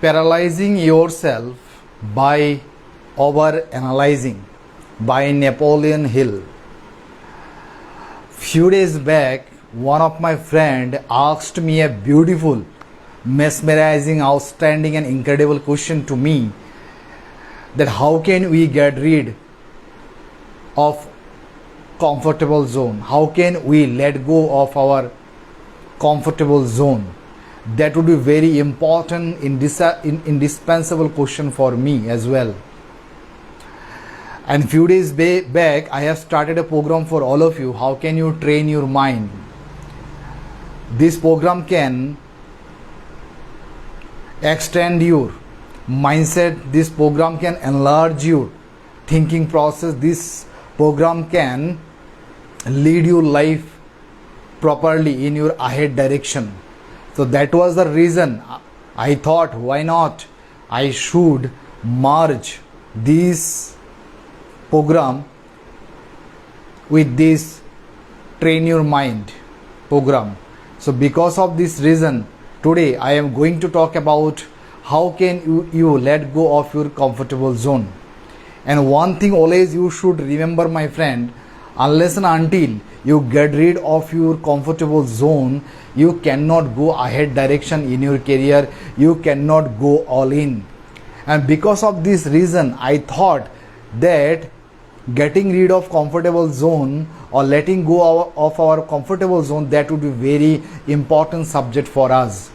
Paralyzing yourself by over analyzing by Napoleon Hill. Few days back, one of my friend asked me a beautiful, mesmerizing, outstanding and incredible question to me, that how can we get rid of comfortable zone? How can we let go of our comfortable zone? That would be very important, indispensable question for me as well. And few days back, I have started a program for all of you. How can you train your mind? This program can extend your mindset. This program can enlarge your thinking process. This program can lead your life properly in your ahead direction. So that was the reason I thought, why not I should merge this program with this train your mind program. So because of this reason, today I am going to talk about how can you let go of your comfortable zone. And one thing always you should remember, my friend, unless and until you get rid of your comfortable zone, you cannot go ahead direction in your career, you cannot go all in. And because of this reason, I thought that getting rid of comfortable zone or letting go of our comfortable zone, that would be very important subject for us.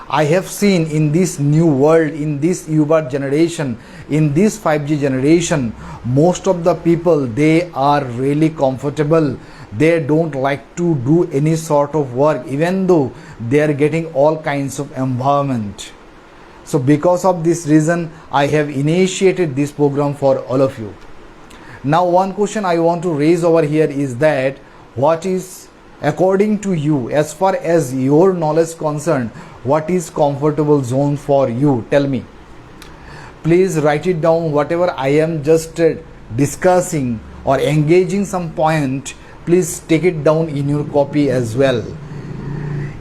I have seen in this new world, in this Uber generation, in this 5G generation, most of the people, they are really comfortable. They don't like to do any sort of work, even though they are getting all kinds of environment. So because of this reason, I have initiated this program for all of you. Now one question I want to raise over here is that, what is, according to you, as far as your knowledge concerned, what is comfortable zone for you? Tell me. Please write it down. Whatever I am just discussing or engaging some point, please take it down in your copy as well.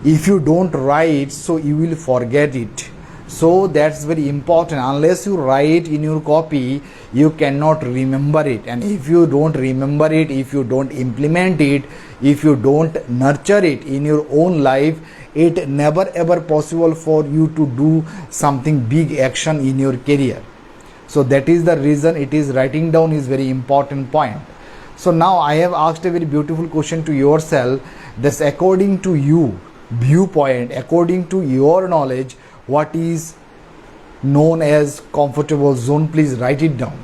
If you don't write, so you will forget it. So that's very important. Unless you write in your copy, you cannot remember it. And if you don't remember it, if you don't implement it, if you don't nurture it in your own life, it never ever possible for you to do something big action in your career. So that is the reason it is writing down is very important point. So now I have asked a very beautiful question to yourself. This, according to you viewpoint, according to your knowledge, what is known as comfortable zone? Please write it down.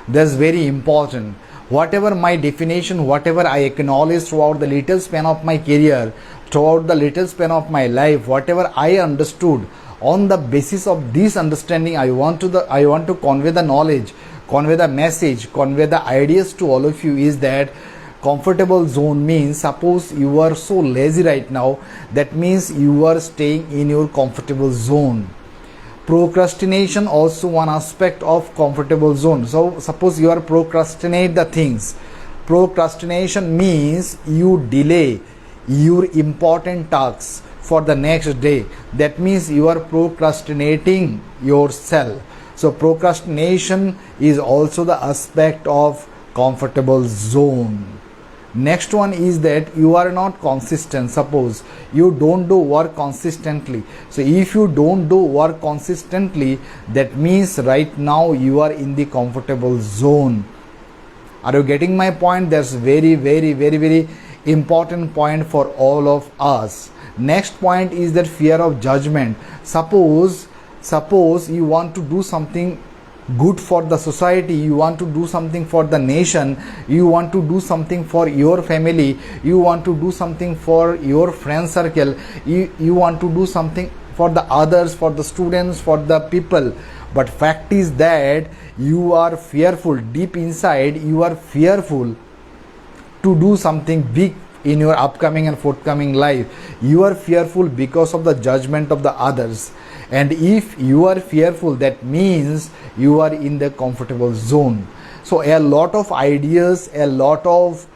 That's very important. Whatever my definition, whatever I acknowledge throughout the little span of my career, throughout the little span of my life, whatever I understood, on the basis of this understanding, I want to convey the knowledge, convey the message, convey the ideas to all of you, is that comfortable zone means, suppose you are so lazy right now, that means you are staying in your comfortable zone. Procrastination also one aspect of comfortable zone. So suppose you are procrastinate the things. Procrastination means you delay your important tasks for the next day. That means you are procrastinating yourself. So procrastination is also the aspect of comfortable zone. Next one is that you are not consistent. Suppose you don't do work consistently. So if you don't do work consistently, that means right now you are in the comfortable zone. Are you getting my point? That's very important point for all of us. Next point is that fear of judgment. Suppose you want to do something good for the society, you want to do something for the nation, you want to do something for your family, you want to do something for your friend circle, you want to do something for the others, for the students, for the people, but fact is that you are fearful. Deep inside you are fearful to do something big in your upcoming and forthcoming life. You are fearful because of the judgment of the others. And if you are fearful, that means you are in the comfortable zone. So a lot of ideas, a lot of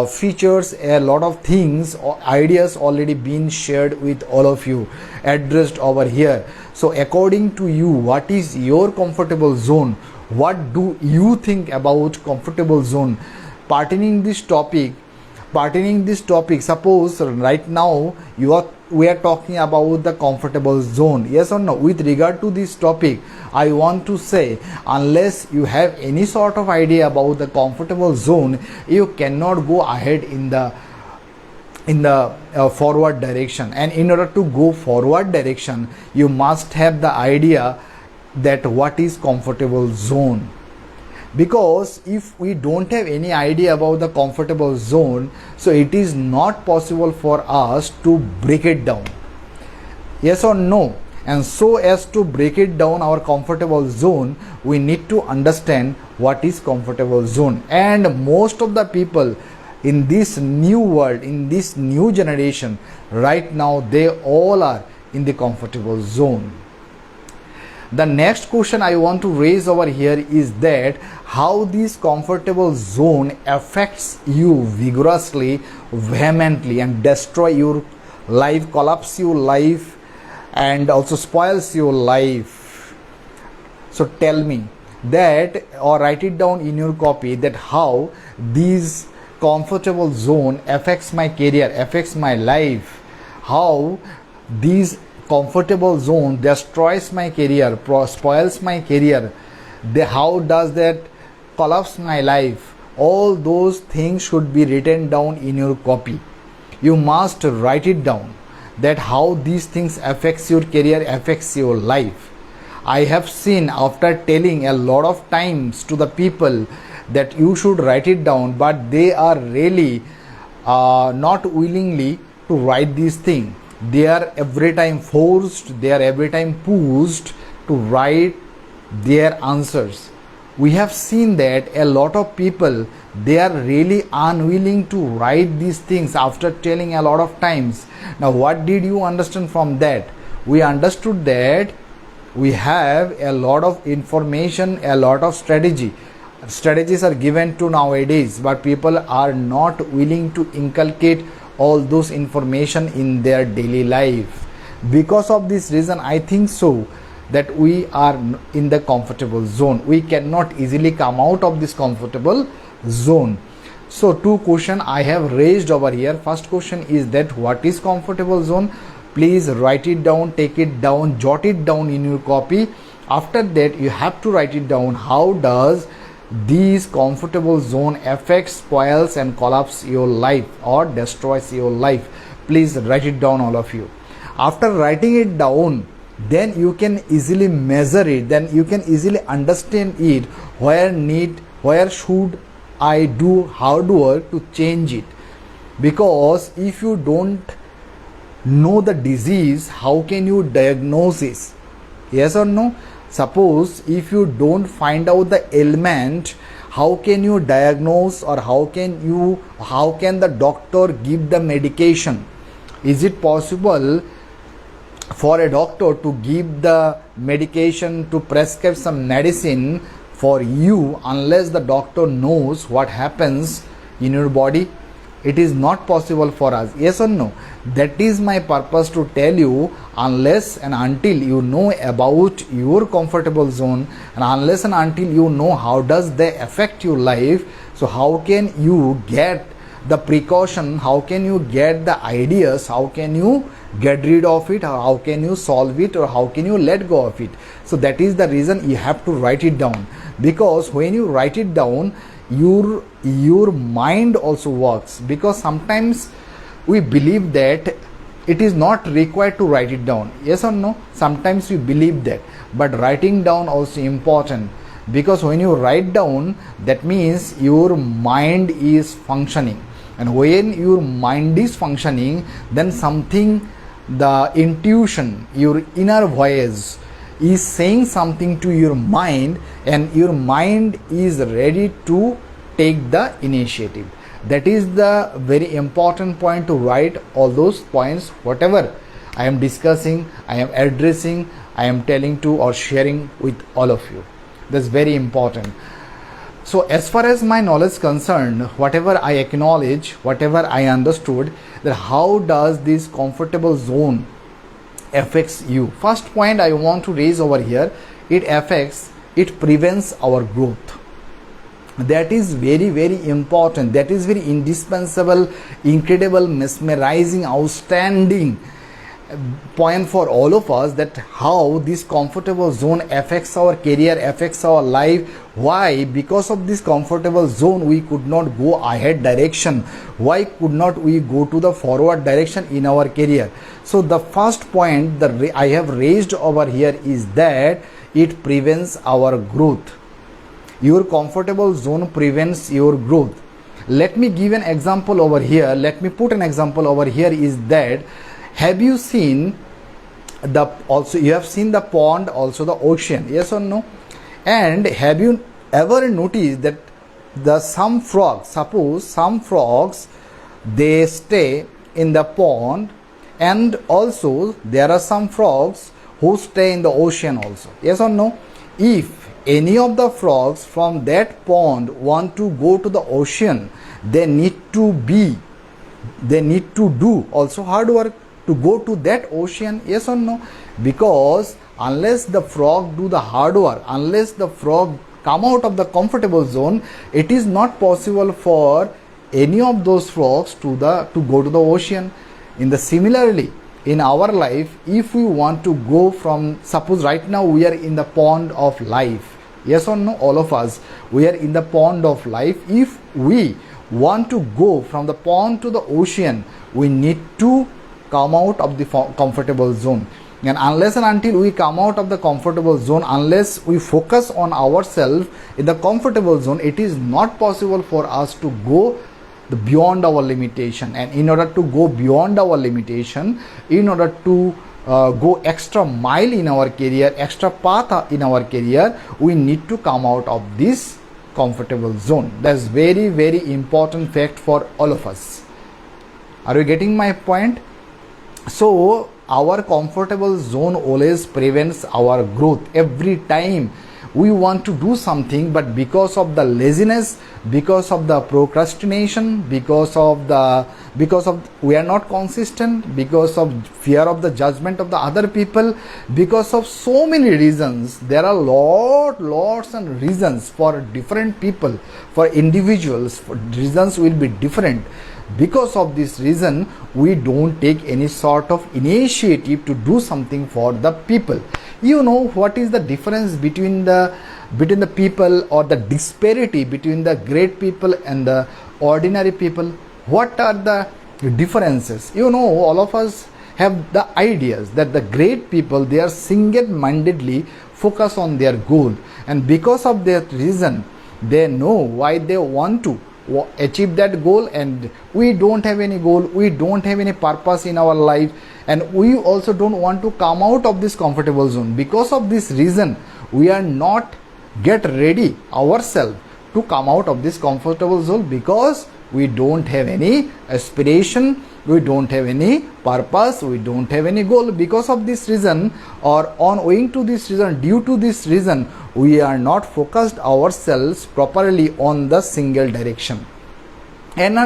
features, a lot of things or ideas already been shared with all of you, addressed over here. So according to you, what is your comfortable zone? What do you think about comfortable zone? Pertaining this topic, suppose right now we are talking about the comfortable zone, yes or no? With regard to this topic, I want to say, unless you have any sort of idea about the comfortable zone, you cannot go ahead in the forward direction. And in order to go forward direction, you must have the idea that what is comfortable zone. Because if we don't have any idea about the comfortable zone, so it is not possible for us to break it down, yes or no? And so as to break it down, our comfortable zone, we need to understand what is comfortable zone. And most of the people in this new world, in this new generation right now, they all are in the comfortable zone. The next question I want to raise over here is that how this comfortable zone affects you vigorously, vehemently, and destroy your life, collapse your life, and also spoils your life. So tell me that, or write it down in your copy, that how this comfortable zone affects my career, affects my life, how these comfortable zone destroys my career, spoils my career, how does that collapse my life. All those things should be written down in your copy. You must write it down, that how these things affects your career, affects your life. I have seen, after telling a lot of times to the people that you should write it down, but they are really not willingly to write these things. They are every time forced, they are every time pushed to write their answers. We have seen that a lot of people, they are really unwilling to write these things after telling a lot of times. Now what did you understand from that? We understood that we have a lot of information, a lot of strategies are given to nowadays, but people are not willing to inculcate all those information in their daily life. Because of this reason, I think so that we are in the comfortable zone. We cannot easily come out of this comfortable zone. So two questions I have raised over here. First question is that what is comfortable zone? Please write it down, take it down, jot it down in your copy. After that, you have to write it down, how does these comfortable zone affects, spoils, and collapse your life or destroys your life. Please write it down, all of you. After writing it down, then you can easily measure it, then you can easily understand it, where should I do hard work to change it. Because if you don't know the disease, how can you diagnose it? Yes or no? Suppose if you don't find out the ailment, how can you diagnose, or how can the doctor give the medication? Is it possible for a doctor to give the medication, to prescribe some medicine for you, unless the doctor knows what happens in your body? It is not possible for us, yes or no? That is my purpose to tell you, unless and until you know about your comfortable zone, and unless and until you know how does they affect your life, so how can you get the precaution, how can you get the ideas, how can you get rid of it, or how can you solve it, or how can you let go of it? So that is the reason you have to write it down, because when you write it down, your mind also works. Because sometimes we believe that it is not required to write it down, yes or no? Sometimes we believe that, but writing down also important, because when you write down, that means your mind is functioning, and when your mind is functioning, then something, the intuition, your inner voice is saying something to your mind, and your mind is ready to take the initiative. That is the very important point, to write all those points, whatever I am discussing, I am addressing, I am telling to or sharing with all of you. That's very important. So as far as my knowledge concerned, whatever I acknowledge, whatever I understood, that how does this comfortable zone affects you. First point I want to raise over here, it prevents our growth. That is very, very important. That is very indispensable, incredible, mesmerizing, outstanding point for all of us, that how this comfortable zone affects our career, affects our life. Why? Because of this comfortable zone we could not go ahead direction. Why could not we go to the forward direction in our career? So the first point that I have raised over here is that it prevents our growth. Your comfortable zone prevents your growth. Let me give an example over here. Let me put an example over here is that, have you seen you have seen the pond, also the ocean, yes or no? And have you ever noticed that some frogs, suppose some frogs, they stay in the pond, and also there are some frogs who stay in the ocean also, yes or no? If any of the frogs from that pond want to go to the ocean, they need to do also hard work to go to that ocean, yes or no? Because unless the frog do the hard work, unless the frog come out of the comfortable zone, it is not possible for any of those frogs to go to the ocean. Similarly, in our life, if we want to go from, suppose right now we are in the pond of life, yes or no? All of us, we are in the pond of life. If we want to go from the pond to the ocean, we need to come out of the comfortable zone. And unless and until we come out of the comfortable zone, unless we focus on ourselves in the comfortable zone, it is not possible for us to go beyond our limitation. And in order to go beyond our limitation, in order to go extra mile in our career, extra path in our career, we need to come out of this comfortable zone. That's very, very important fact for all of us. Are you getting my point? So our comfortable zone always prevents our growth. Every time we want to do something, but because of the laziness, because of the procrastination, because of we are not consistent, because of fear of the judgment of the other people, because of so many reasons, there are lots and reasons for different people, for individuals, for reasons will be different. Because of this reason, we don't take any sort of initiative to do something for the people. You know what is the difference between the people, or the disparity between the great people and the ordinary people? What are the differences? You know, all of us have the ideas that the great people, they are single-mindedly focused on their goal, and because of that reason, they know why they want to achieve that goal. And we don't have any goal, we don't have any purpose in our life, and we also don't want to come out of this comfortable zone. Because of this reason, we are not get ready ourselves to come out of this comfortable zone, because we don't have any aspiration, we don't have any purpose, we don't have any goal. Because of this reason, or owing to this reason, due to this reason, we are not focused ourselves properly on the single direction, and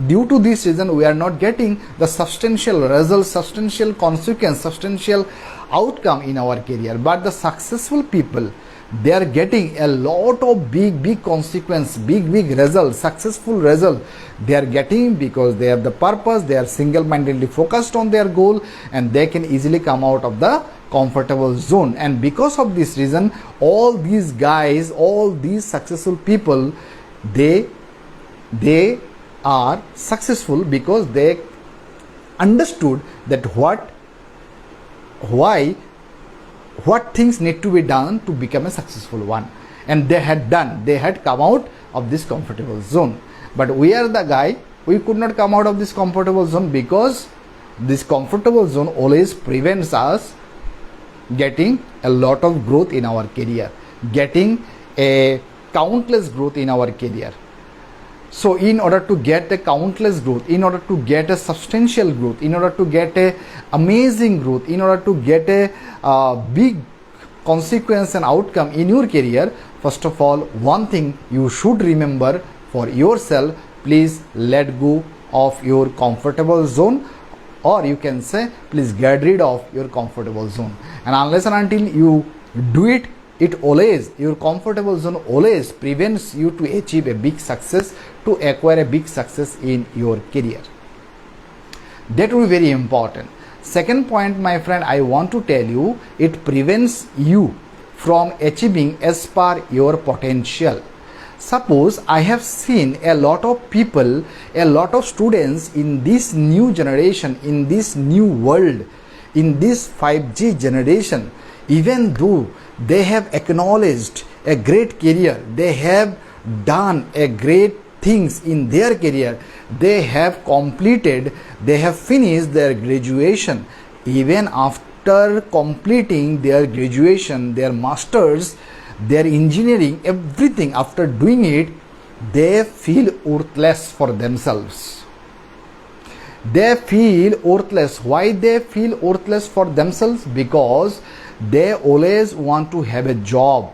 due to this reason, we are not getting the substantial result, substantial consequence, substantial outcome in our career. But the successful people, they are getting a lot of big consequence, big results, successful result they are getting, because they have the purpose, they are single-mindedly focused on their goal, and they can easily come out of the comfortable zone. And because of this reason, all these guys, all these successful people, they are successful because they understood that what things need to be done to become a successful one, and they had come out of this comfortable zone. But we are the guy, we could not come out of this comfortable zone, because this comfortable zone always prevents us getting a lot of growth in our career, getting a countless growth in our career. So in order to get a countless growth, in order to get a substantial growth, in order to get a amazing growth, in order to get a big consequence and outcome in your career, first of all, one thing you should remember for yourself: please let go of your comfortable zone, or you can say please get rid of your comfortable zone. And unless and until you do it, your comfortable zone always prevents you to achieve a big success, to acquire a big success in your career. That will be very important. Second point, my friend, I want to tell you, it prevents you from achieving as per your potential. Suppose I have seen a lot of people, a lot of students in this new generation, in this new world, in this 5G generation, even though they have acknowledged a great career, they have done a great things in their career, they have completed, they have finished their graduation. Even after completing their graduation, their masters, their engineering, everything, after doing it, they feel worthless for themselves. They feel worthless. Why they feel worthless for themselves? Because they always want to have a job,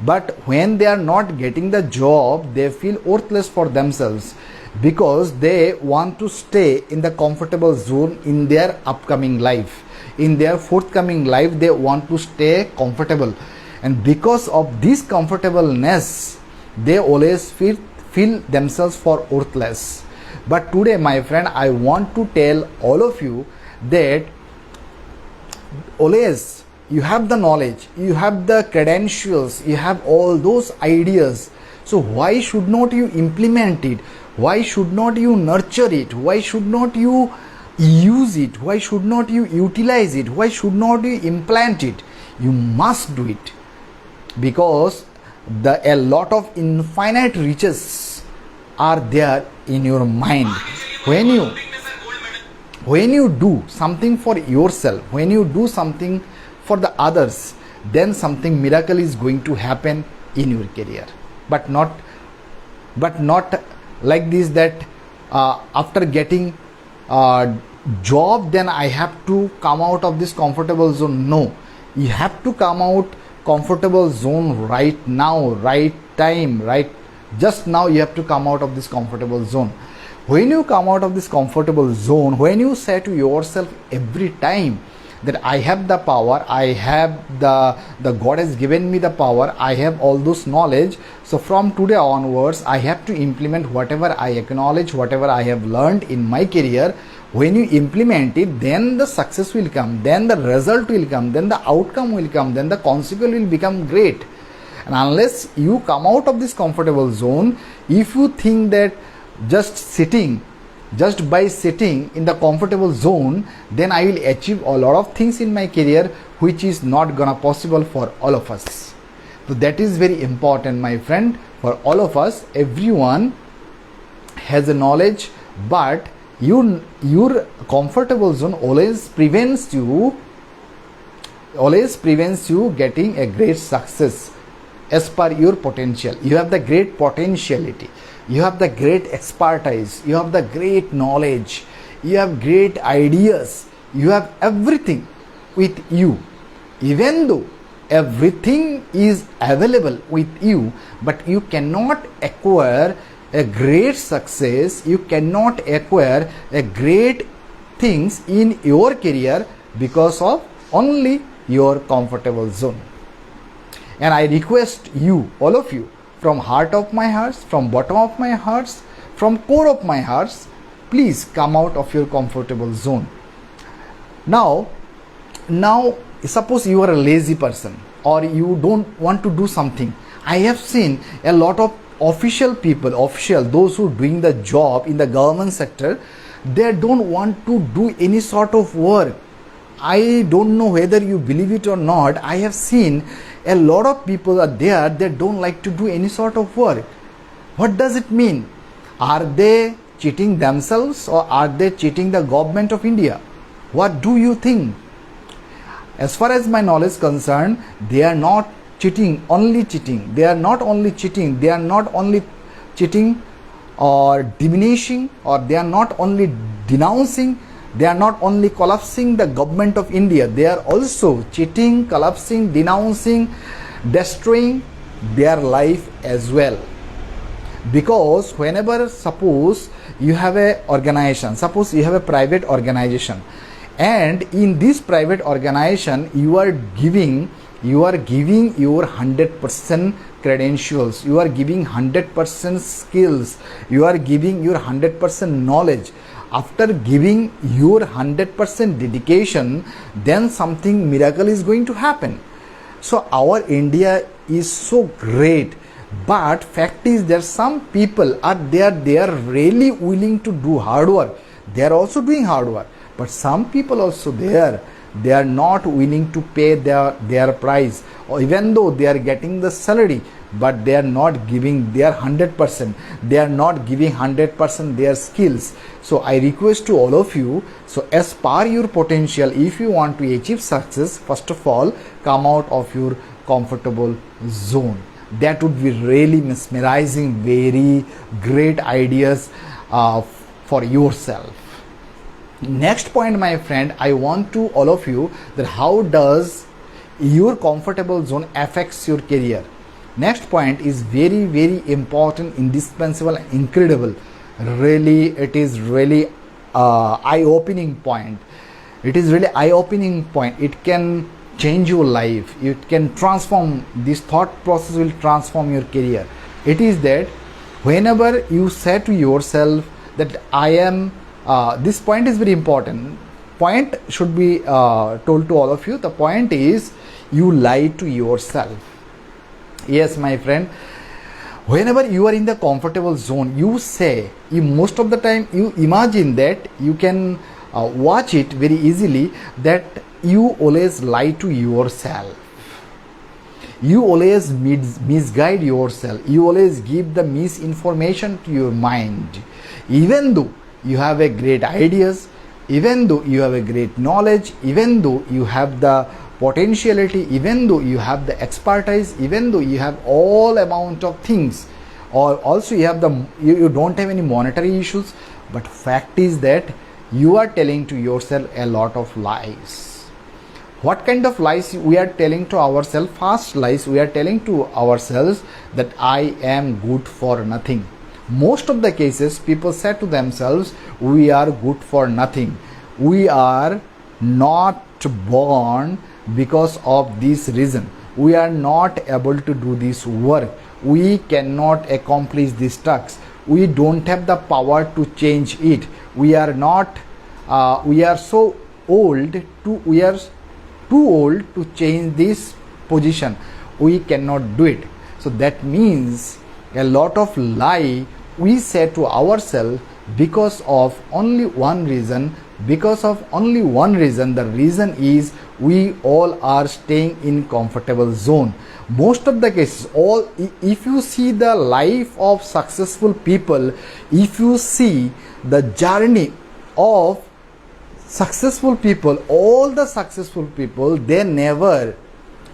but when they are not getting the job, they feel worthless for themselves, because they want to stay in the comfortable zone in their upcoming life. In their forthcoming life, they want to stay comfortable, and because of this comfortableness, they always feel themselves for worthless. But today, my friend, I want to tell all of you that always you have the knowledge, you have the credentials, you have all those ideas. So why should not you implement it? Why should not you nurture it? Why should not you use it? Why should not you utilize it? Why should not you implant it? You must do it, because a lot of infinite riches are there in your mind. When you do something for yourself, when you do something for the others, then something miracle is going to happen in your career. But not like this, that after getting a job, then I have to come out of this comfortable zone. No, you have to come out comfortable zone right now, right time, right just now. You have to come out of this comfortable zone. When you come out of this comfortable zone, when you say to yourself every time that I have the power, I have the God has given me the power, I have all those knowledge, so from today onwards I have to implement whatever I acknowledge, whatever I have learned in my career. When you implement it, then the success will come, then the result will come, then the outcome will come, then the consequence will become great. And unless you come out of this comfortable zone, if you think that just by sitting in the comfortable zone, then I will achieve a lot of things in my career, which is not gonna possible for all of us. So that is very important, my friend, for all of us. Everyone has a knowledge, but your comfortable zone always prevents you getting a great success as per your potential. You have the great potentiality, you have the great expertise, you have the great knowledge, you have great ideas, you have everything with you. Even though everything is available with you, but you cannot acquire a great success, you cannot acquire a great things in your career because of only your comfortable zone. And I request you, all of you, from heart of my hearts, from bottom of my hearts, from core of my hearts, please come out of your comfortable zone. Now suppose you are a lazy person, or you don't want to do something. I have seen a lot of official people, those who are doing the job in the government sector, they don't want to do any sort of work. I don't know whether you believe it or not. I have seen a lot of people are there, they don't like to do any sort of work. What does it mean? Are they cheating themselves, or are they cheating the government of India? What do you think? As far as my knowledge is concerned, they are not cheating, only cheating. They are not only cheating, they are not only cheating or diminishing, or they are not only denouncing They are not only collapsing the government of India, they are also cheating, collapsing, denouncing, destroying their life as well. Because whenever, suppose you have a organization, suppose you have a private organization, and in this private organization you are giving your 100% credentials, you are giving 100% skills, you are giving your 100% knowledge. After giving your 100% dedication, then something miracle is going to happen. So our India is so great, but fact is that some people are there, they are really willing to do hard work, they are also doing hard work, but some people also there, they are not willing to pay their price, or even though they are getting the salary, but they are not giving their 100%, they are not giving 100% their skills. So I request to all of you, so as per your potential, if you want to achieve success, first of all come out of your comfortable zone. That would be really mesmerizing, very great ideas for yourself. Next point, my friend, I want to all of you that how does your comfortable zone affects your career. Next point is very, very important, indispensable, incredible. Really, it is really eye-opening point. It is really eye-opening point. It can change your life. It can transform, this thought process will transform your career. It is that whenever you say to yourself that I am, this point is very important. Point should be told to all of you. The point is you lie to yourself. Yes, my friend, whenever you are in the comfortable zone, you say, you most of the time you imagine that you can watch it very easily, that you always lie to yourself, you always misguide yourself, you always give the misinformation to your mind. Even though you have a great ideas, even though you have a great knowledge, even though you have the potentiality, even though you have the expertise, even though you have all amount of things, or also you have you don't have any monetary issues, but fact is that you are telling to yourself a lot of lies. What kind of lies we are telling to ourselves? First lies, we are telling to ourselves that I am good for nothing. Most of the cases people say to themselves, we are good for nothing, we are not born because of this reason, we are not able to do this work, we cannot accomplish these tasks, we don't have the power to change it, we are not we are so old to, we are too old to change this position, we cannot do it. So that means a lot of lie we say to ourselves because of only one reason. Because of only one reason, the reason is we all are staying in comfortable zone. Most of the cases, all, if you see the life of successful people, if you see the journey of successful people, all the successful people, they never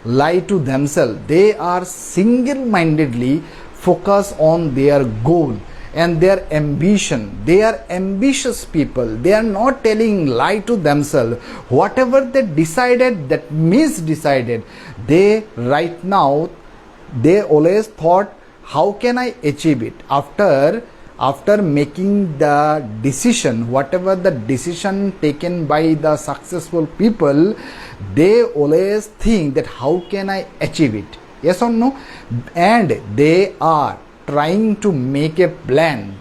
lie to themselves. They are single-mindedly focused on their goal and their ambition. They are ambitious people. They are not telling lie to themselves. Whatever they decided, that misdecided, they right now, they always thought, how can I achieve it? After making the decision, whatever the decision taken by the successful people, they always think that how can I achieve it? Yes or no? And they are trying to make a plan,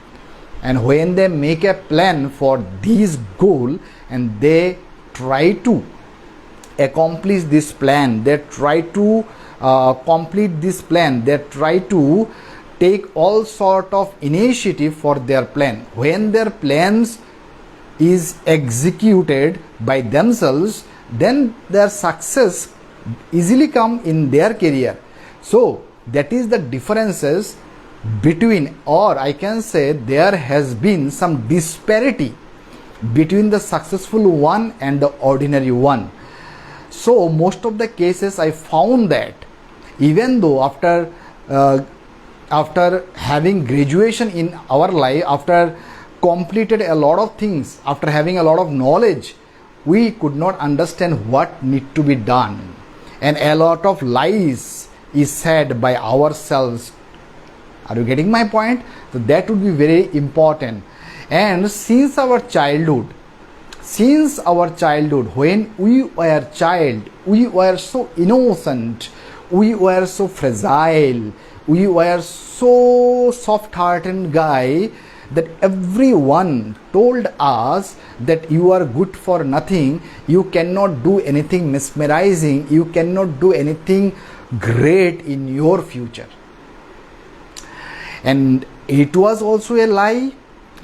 and when they make a plan for this goal and they try to accomplish this plan, they try to complete this plan, they try to take all sort of initiative for their plan. When their plans is executed by themselves, then their success easily come in their career. So that is the differences between, or I can say there has been some disparity between the successful one and the ordinary one. So most of the cases I found that even though after having graduation in our life, after completed a lot of things, after having a lot of knowledge, we could not understand what need to be done, and a lot of lies is said by ourselves. Are you getting my point? So that would be very important. And since our childhood, when we were child, we were so innocent, we were so fragile, we were so soft-hearted guy, that everyone told us that you are good for nothing, you cannot do anything mesmerizing, you cannot do anything great in your future. And it was also a lie,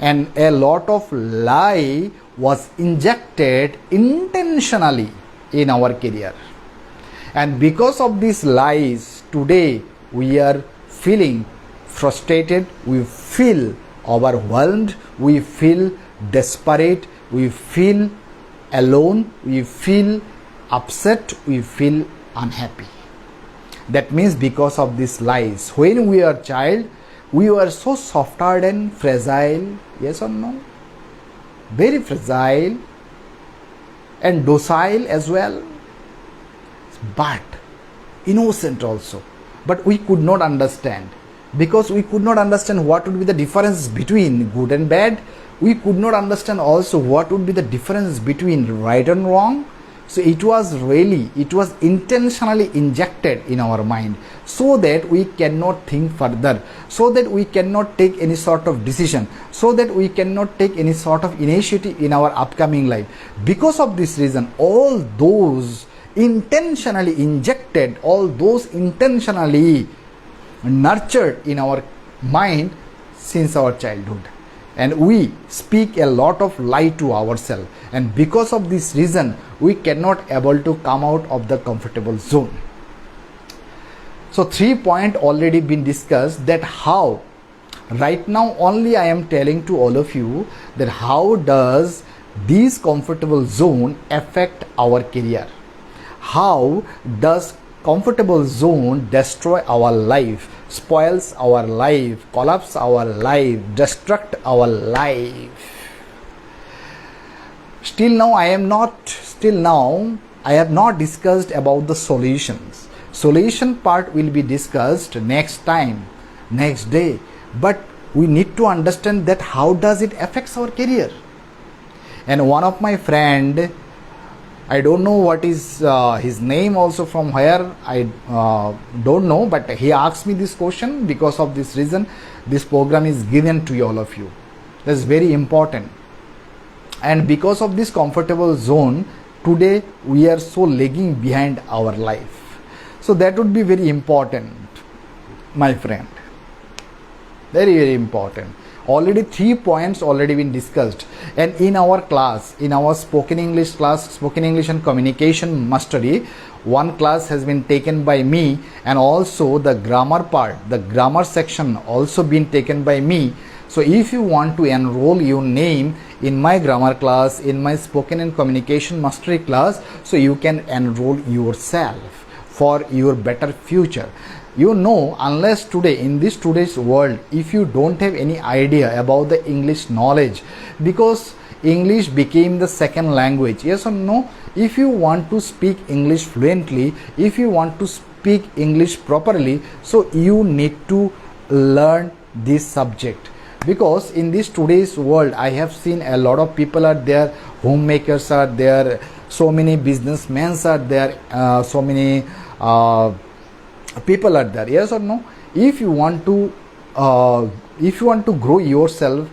and a lot of lie was injected intentionally in our career. And because of these lies, today we are feeling frustrated, we feel overwhelmed, we feel desperate, we feel alone, we feel upset, we feel unhappy. That means because of these lies. When we are child, we were so soft-hearted and fragile, yes or no? Very fragile and docile as well, but innocent also. But we could not understand, because we could not understand what would be the difference between good and bad. We could not understand also what would be the difference between right and wrong. So it was intentionally injected in our mind, so that we cannot think further, so that we cannot take any sort of decision, so that we cannot take any sort of initiative in our upcoming life. Because of this reason, all those intentionally injected, all those intentionally nurtured in our mind since our childhood, and we speak a lot of lie to ourselves, and because of this reason we cannot able to come out of the comfortable zone. So 3 points already been discussed, that how right now only I am telling to all of you that how does this comfortable zone affect our career, how does comfortable zone destroy our life, spoils our life, collapse our life, destruct our life. Still now I have not discussed about the solutions. Solution part will be discussed next time, next day. But we need to understand that how does it affects our career. And one of my friend, I don't know what is his name also, from where I don't know, but he asked me this question. Because of this reason this program is given to all of you. That's very important. And because of this comfortable zone, today we are so lagging behind our life. So that would be very important, my friend. Very, very important. Already 3 points already been discussed, and in our class, in our spoken English class, spoken English and communication mastery, one class has been taken by me, and also the grammar part, the grammar section also been taken by me. So if you want to enroll your name in my grammar class, in my spoken and communication mastery class, so you can enroll yourself for your better future. You know, unless today, in this today's world, if you don't have any idea about the English knowledge, because English became the second language, yes or no? If you want to speak English fluently, if you want to speak English properly, so you need to learn this subject. Because in this today's world, I have seen a lot of people are there, homemakers are there, so many businessmen are there, so many people are there, yes or no? If you want to grow yourself,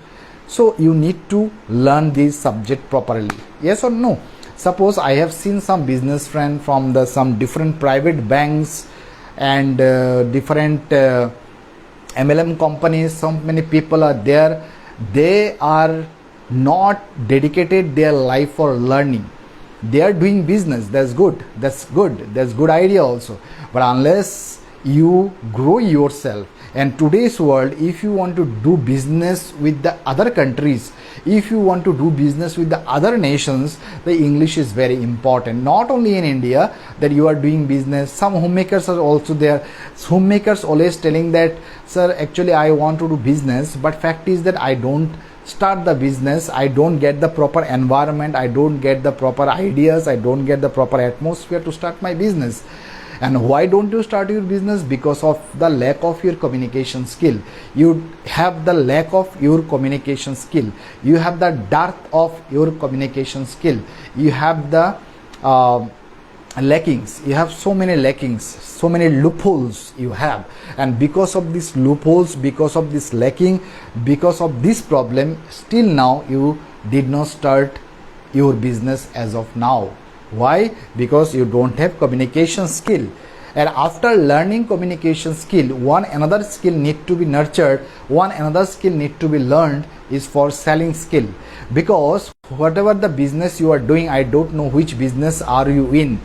so you need to learn this subject properly, yes or no? Suppose I have seen some business friend from some different private banks and different MLM companies. So many people are there, they are not dedicated their life for learning. They are doing business, that's good, that's good idea also, but unless you grow yourself, and today's world, if you want to do business with the other countries, if you want to do business with the other nations, the English is very important. Not only in India that you are doing business, some homemakers are also there. Homemakers always telling that, sir, actually I want to do business, but fact is that I don't start the business, I don't get the proper environment, I don't get the proper ideas, I don't get the proper atmosphere to start my business. And why don't you start your business? Because of the lack of your communication skill. You have the lack of your communication skill, you have the dearth of your communication skill, you have the lackings, you have so many lackings, so many loopholes you have. And because of these loopholes, because of this lacking, because of this problem, still now you did not start your business as of now. Why? Because you don't have communication skill. And after learning communication skill, one another skill need to be nurtured, one another skill need to be learned is for selling skill. Because whatever the business you are doing, I don't know which business are you in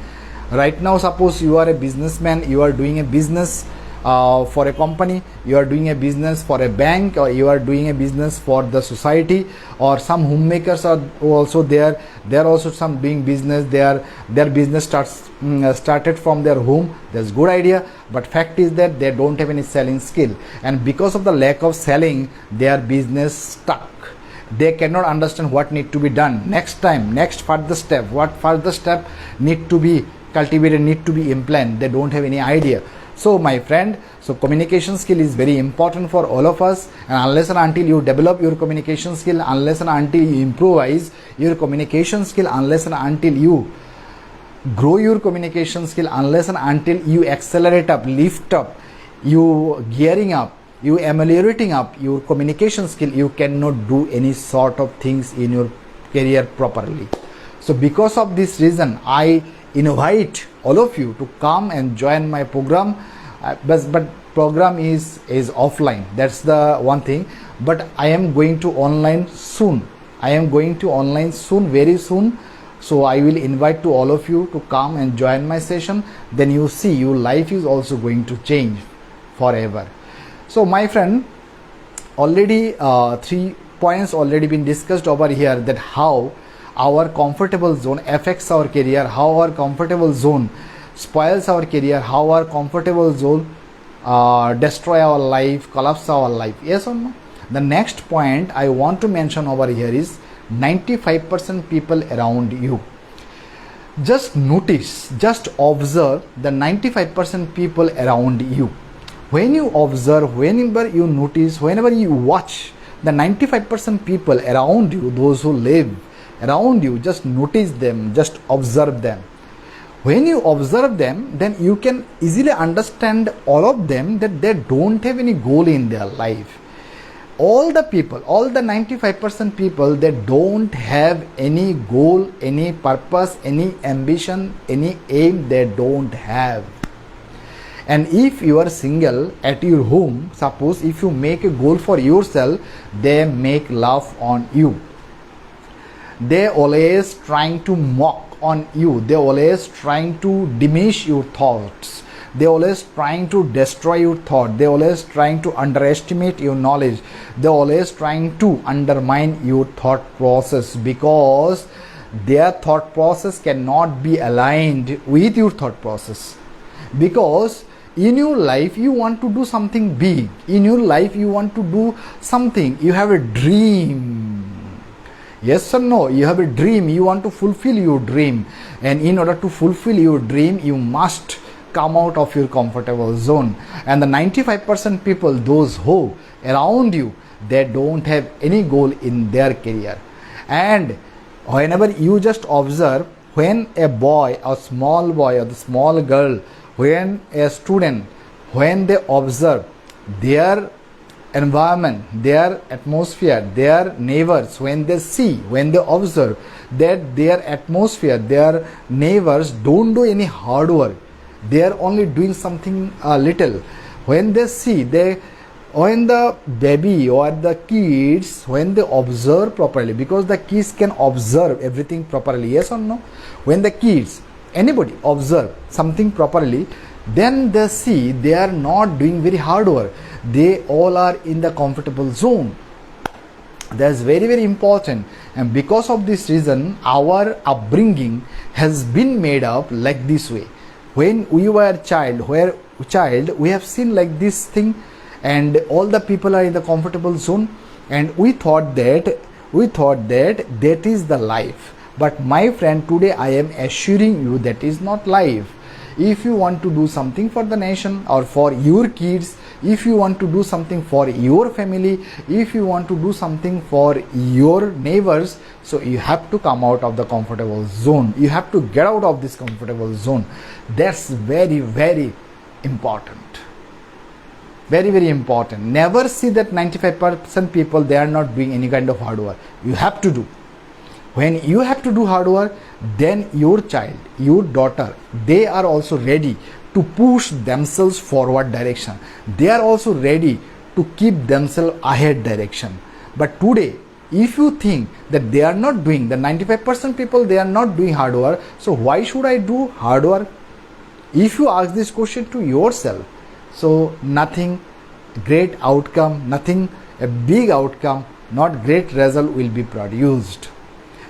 right now. Suppose you are a businessman, you are doing a business for a company, you are doing a business for a bank, or you are doing a business for the society, or some homemakers are also there, they are also some doing business, their business started from their home. That's good idea, but fact is that they don't have any selling skill, and because of the lack of selling, their business stuck. They cannot understand what need to be done next time, next further step, what further step need to be cultivated, need to be implemented. They don't have any idea. So my friend, so communication skill is very important for all of us, and unless and until you develop your communication skill, unless and until you improvise your communication skill, unless and until you grow your communication skill, unless and until you accelerate up, lift up, you gearing up, you ameliorating up your communication skill, you cannot do any sort of things in your career properly. So because of this reason, I invite all of you to come and join my program. But program is offline, that's the one thing, but I am going to online soon. I am going to online soon, very soon. So I will invite to all of you to come and join my session. Then you see your life is also going to change forever. So my friend, already 3 points already been discussed over here, that how our comfortable zone affects our career, how our comfortable zone spoils our career, how our comfortable zone destroy our life, collapse our life. Yes or no? The next point I want to mention over here is 95% people around you. Just notice, just observe the 95% people around you. When you observe, whenever you notice, whenever you watch the 95% people around you, those who live around you, just notice them, just observe them. When you observe them, then you can easily understand all of them that they don't have any goal in their life. All the people, all the 95% people, they don't have any goal, any purpose, any ambition, any aim, they don't have. And if you are single at your home, suppose if you make a goal for yourself, they make laugh on you. They always trying to mock on you. They always trying to diminish your thoughts. They always trying to destroy your thought. They always trying to underestimate your knowledge. They always trying to undermine your thought process, because their thought process cannot be aligned with your thought process. Because in your life you want to do something big. In your life you want to do something. You have a dream. Yes or no? You have a dream. You want to fulfill your dream. And in order to fulfill your dream, you must come out of your comfortable zone. And the 95% people, those who around you, they don't have any goal in their career. And whenever you just observe, when a boy, a small boy or the small girl, when a student, when they observe their environment, their atmosphere, their neighbors, when they see, when they observe that their atmosphere, their neighbors don't do any hard work, they are only doing something little. When they see, when the baby or the kids, when they observe properly, because the kids can observe everything properly, yes or no? When the kids, anybody observe something properly, then they see they are not doing very hard work. They all are in the comfortable zone. That's very, very important. And because of this reason, our upbringing has been made up like this way. When we were a child, we have seen like this thing, and all the people are in the comfortable zone. and we thought that that is the life. But my friend, today I am assuring you that is not life. If you want to do something for the nation or for your kids, if you want to do something for your family, if you want to do something for your neighbors, so you have to come out of the comfortable zone. You have to get out of this comfortable zone. That's very, very important. Very, very important. Never see that 95% people, they are not doing any kind of hard work. You have to do. When you have to do hard work, then your child, your daughter, they are also ready to push themselves forward direction. They are also ready to keep themselves ahead direction. But today, if you think that they are not doing, the 95% people, they are not doing hard work, so why should I do hard work? If you ask this question to yourself, so nothing great outcome, nothing a big outcome, not great result will be produced.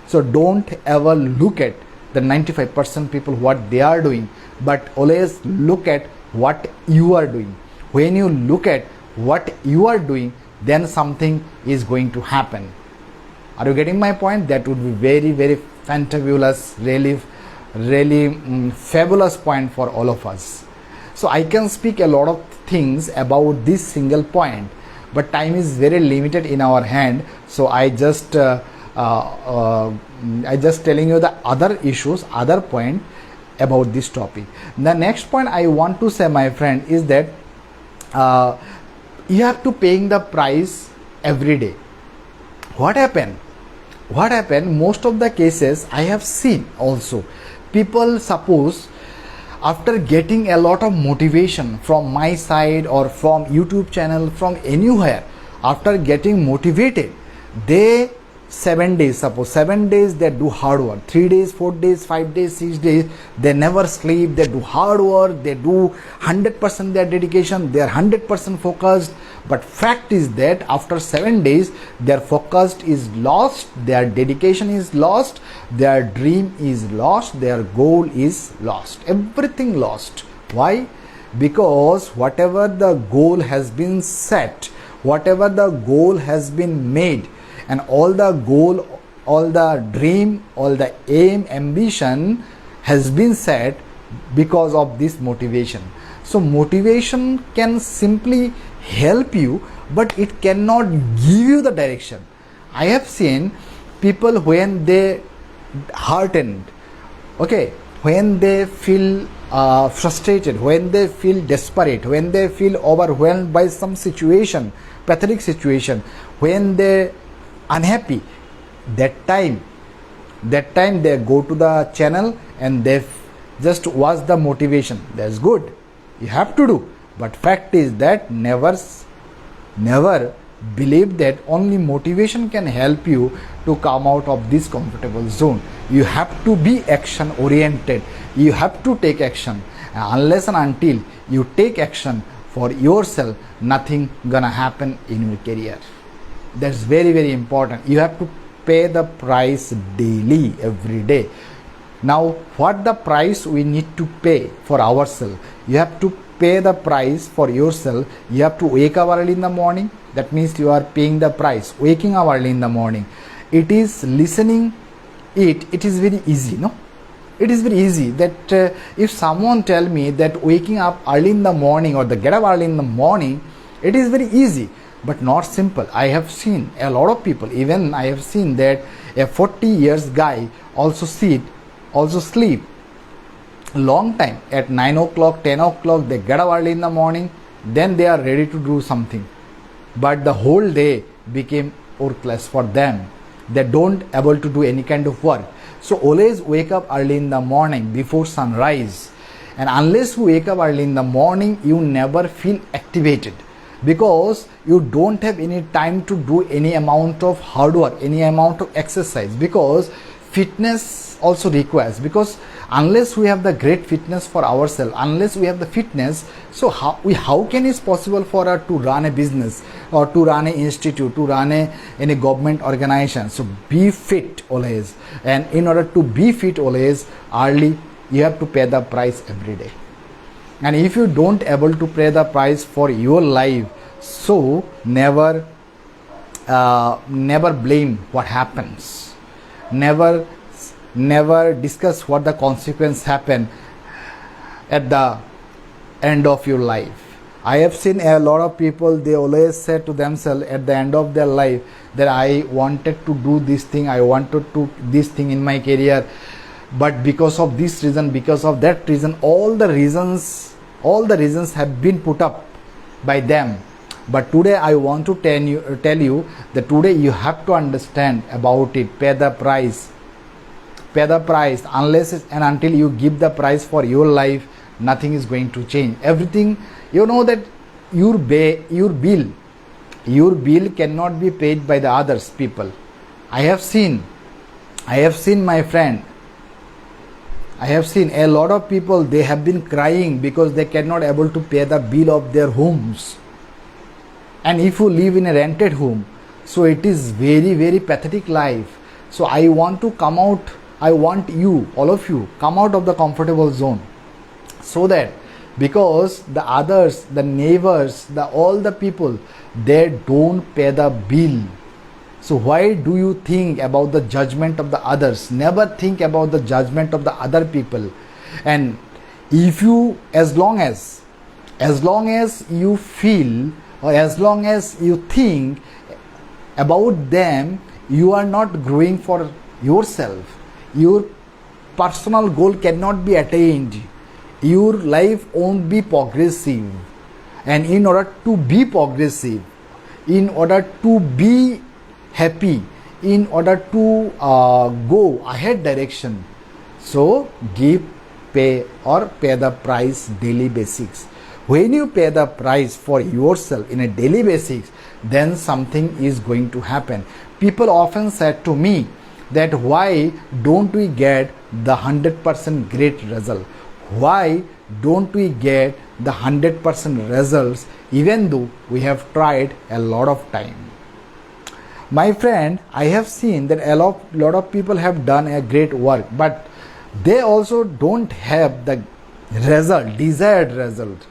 So don't ever look at the 95% people what they are doing, but always look at what you are doing. When you look at what you are doing, then something is going to happen. Are you getting my point? That would be very, very fantabulous, really fabulous point for all of us. So I can speak a lot of things about this single point, but time is very limited in our hand. So I just telling you the other issues, other point about this topic. The next point I want to say, my friend, is that you have to paying the price every day. What happened? Most of the cases I have seen also, people suppose after getting a lot of motivation from my side or from YouTube channel, from anywhere, after getting motivated, they 7 days, suppose 7 days they do hard work, 3 days, 4 days, 5 days, 6 days, they never sleep, they do hard work, they do 100% their dedication, they are 100% focused. But fact is that after 7 days, their focus is lost, their dedication is lost, their dream is lost, their goal is lost, everything lost. Why? Because whatever the goal has been set, whatever the goal has been made, and all the goal, all the dream, all the aim, ambition has been set because of this motivation. So motivation can simply help you, but it cannot give you the direction. I have seen people when they heartened, okay, when they feel frustrated, when they feel desperate, when they feel overwhelmed by some situation, pathetic situation, when they unhappy, that time they go to the channel and they just watch the motivation. That's good, you have to do. But fact is that never believe that only motivation can help you to come out of this comfortable zone. You have to be action oriented, you have to take action. Unless and until you take action for yourself, nothing gonna happen in your career. That's very, very important. You have to pay the price daily, every day. Now, what the price we need to pay for ourselves? You have to pay the price for yourself. You have to wake up early in the morning. That means you are paying the price, waking up early in the morning. It is listening. It is very easy, no? It is very easy that if someone tell me that waking up early in the morning or the get up early in the morning, it is very easy, but not simple. I have seen a lot of people, even I have seen that a 40 years guy also sleep long time. At 9 o'clock, 10 o'clock, they get up early in the morning, then they are ready to do something. But the whole day became worthless for them. They don't able to do any kind of work. So always wake up early in the morning before sunrise. And unless you wake up early in the morning, you never feel activated, because you don't have any time to do any amount of hard work, any amount of exercise, because fitness also requires, because unless we have the great fitness for ourselves, unless we have the fitness, so how can it's possible for us to run a business or to run an institute, to run any government organization? So be fit always, and in order to be fit always, early you have to pay the price every day. And if you don't able to pay the price for your life, so never never blame what happens, never discuss what the consequence happen at the end of your life. I have seen a lot of people, they always say to themselves at the end of their life that I wanted to do this thing, I wanted to this thing in my career, but because of this reason, because of that reason, all the reasons have been put up by them. But today I want to tell you that today you have to understand about it. Pay the price, unless and until you give the price for your life, nothing is going to change. Everything, you know that your bill cannot be paid by the others people. I have seen my friend, I have seen a lot of people, they have been crying because they cannot able to pay the bill of their homes. And if you live in a rented home, so it is very pathetic life. So I want you, all of you, come out of the comfortable zone, so that because the others, the neighbors, all the people, they don't pay the bill. So why do you think about the judgment of the others? Never think about the judgment of the other people. And if you, as long as you feel, or as long as you think about them, you are not growing for yourself. Your personal goal cannot be attained. Your life won't be progressive. And in order to be progressive, in order to be happy, in order to go ahead direction, so pay the price daily basics. When you pay the price for yourself in a daily basics, then something is going to happen. People often said to me that why don't we get the 100% great result? Why don't we get the 100% results even though we have tried a lot of time? My friend, I have seen that a lot of people have done a great work, but they also don't have the desired result.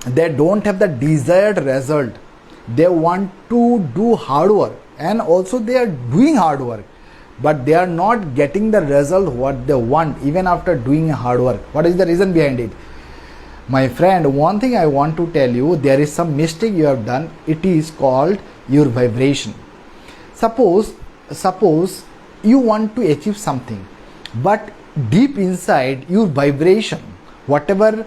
They don't have the desired result. They want to do hard work, and also they are doing hard work, but they are not getting the result what they want even after doing hard work. What is the reason behind it? My friend, one thing I want to tell you, there is some mistake you have done. It is called your vibration. Suppose you want to achieve something, but deep inside your vibration, whatever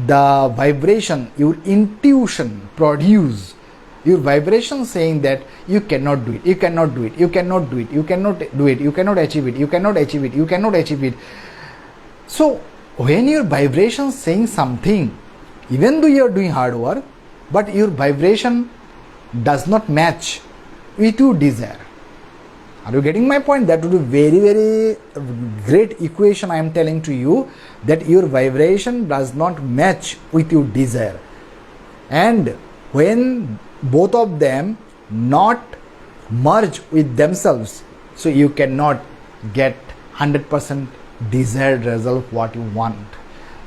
the vibration, your intuition produce, your vibration saying that you cannot do it, you cannot do it, you cannot do it, you cannot do it, you cannot achieve it, you cannot achieve it, you cannot achieve it. So when your vibration saying something, even though you are doing hard work, but your vibration does not match with your desire. Are you getting my point? That would be very great equation I am telling to you, that your vibration does not match with your desire. And when both of them not merge with themselves, so you cannot get 100% desired result what you want.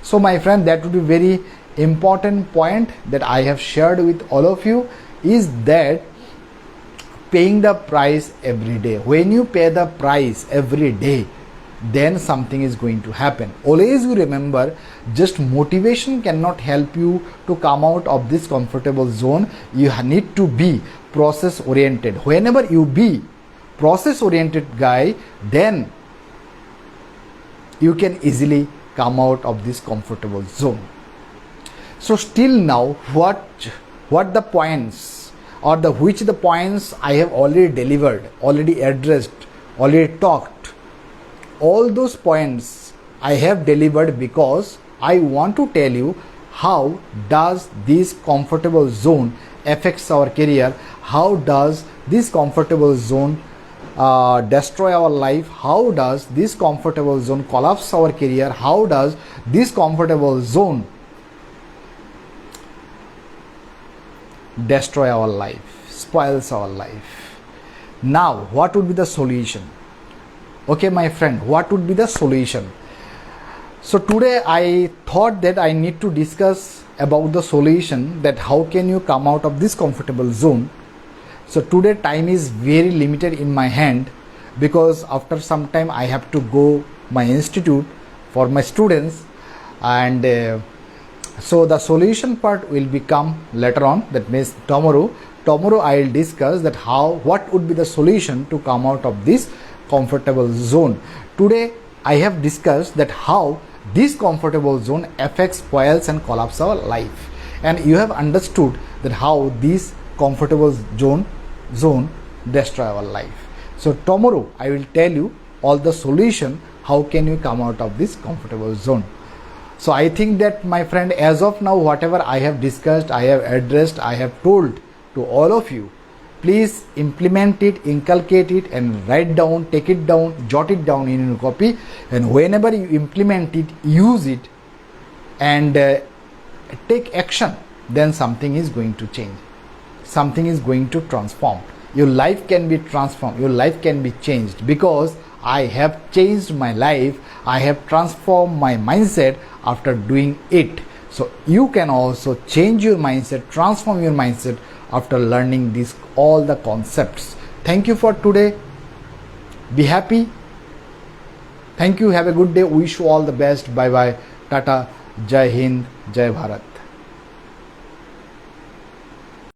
So my friend, that would be very important point that I have shared with all of you, is that paying the price every day. When you pay the price every day, then something is going to happen. Always you remember, just motivation cannot help you to come out of this comfortable zone. You need to be process oriented. Whenever you be process oriented guy, then you can easily come out of this comfortable zone. So still now, what the points, or which the points I have already delivered, already addressed, already talked. All those points I have delivered because I want to tell you how does this comfortable zone affects our career, how does this comfortable zone destroy our life, how does this comfortable zone collapse our career, how does this comfortable zone destroy our life, spoils our life. Now what would be the solution? Okay my friend, what would be the solution? So today I thought that I need to discuss about the solution, that how can you come out of this comfortable zone. So today time is very limited in my hand, because after some time I have to go my institute for my students, and so the solution part will become later on, that means tomorrow I will discuss that what would be the solution to come out of this comfortable zone. Today I have discussed that how this comfortable zone affects, spoils and collapse our life, and you have understood that how this comfortable zone destroy our life. So tomorrow I will tell you all the solution, how can you come out of this comfortable zone. So I think that, my friend, as of now, whatever I have discussed, I have addressed, I have told to all of you, please implement it, inculcate it, and write down, take it down, jot it down in your copy, and whenever you implement it, use it, and take action, then something is going to change, something is going to transform. Your life can be transformed, your life can be changed, because I have changed my life, I have transformed my mindset after doing it. So you can also change your mindset, transform your mindset after learning this, all the concepts. Thank you for today. Be happy. Thank you. Have a good day. Wish you all the best. Bye bye. Tata. Jai Hind. Jai Bharat.